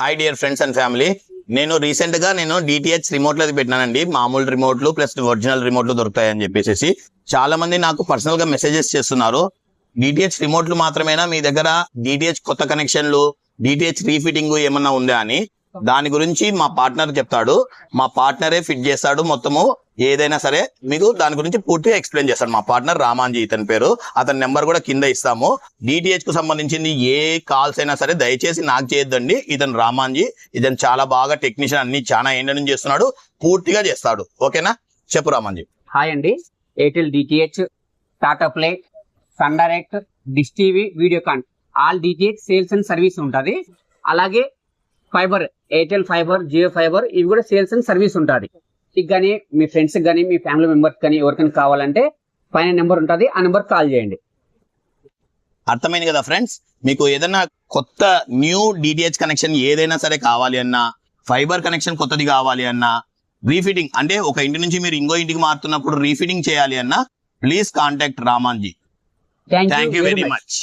Hi dear friends and family. నేను recent గా DTH రిమోట్లు అది పెట్టినానండి. మామూలు రిమోట్లు ప్లస్ ఒరిజినల్ రిమోట్లు దొరుకుతాయని చెప్పేసి చాలా మంది నాకు పర్సనల్ గా మెసేజెస్ చేస్తున్నారు. డిటిహెచ్ రిమోట్లు మాత్రమేనా మీ దగ్గర, డిటిహెచ్ కొత్త కనెక్షన్లు, డిటిహెచ్ రీఫిటింగ్ ఏమన్నా ఉందా అని. దాని గురించి మా పార్ట్నర్ చెప్తాడు. మా పార్ట్నరే ఫిట్ చేస్తాడు మొత్తము. ఏదైనా సరే మీకు దాని గురించి పూర్తిగా ఎక్స్ప్లెయిన్ చేస్తాడు మా పార్ట్నర్ రామాంజీ. ఇతని పేరు, అతని నెంబర్ కూడా కింద ఇస్తాము. డిటిహెచ్ కు సంబంధించింది ఏ కాల్స్ అయినా సరే దయచేసి నాకు చేయొద్దండి. ఇతను రామాంజీ, ఇతను చాలా బాగా టెక్నీషియన్, అన్ని చాలా ఏండ నుంచి చేస్తున్నాడు, పూర్తిగా చేస్తాడు. ఓకేనా, చెప్పు రామాంజీ. హాయ్ అండి. Airtel DTH, Tata Play, Sun Direct, Dish TV, Videocon, all DTH sales and service ఉంటుంది. అలాగే fibre, Airtel fibre, Jio fibre, ఇవి కూడా సేల్స్ అండ్ సర్వీస్ ఉంటుంది. మీకు కానీ మీ ఫ్రెండ్స్ కానీ మీ ఫ్యామిలీ మెంబర్స్ కానీ ఎవరికైనా కావాలంటే పైన నెంబర్ ఉంటుంది, ఆ నెంబర్ కాల్ చేయండి. అర్థమైంది కదా ఫ్రెండ్స్. మీకు ఏదైనా కొత్త న్యూ డిటిహెచ్ కనెక్షన్ ఏదైనా సరే కావాలి అన్నా, ఫైబర్ కనెక్షన్ కొత్తది కావాలి అన్నా, రీఫిటింగ్ అంటే ఒక ఇంటి నుంచి మీరు ఇంకో ఇంటికి మారుతున్నప్పుడు రీఫిటింగ్ చేయాలి అన్నా, please contact Ramanji. Thank thank you you very much.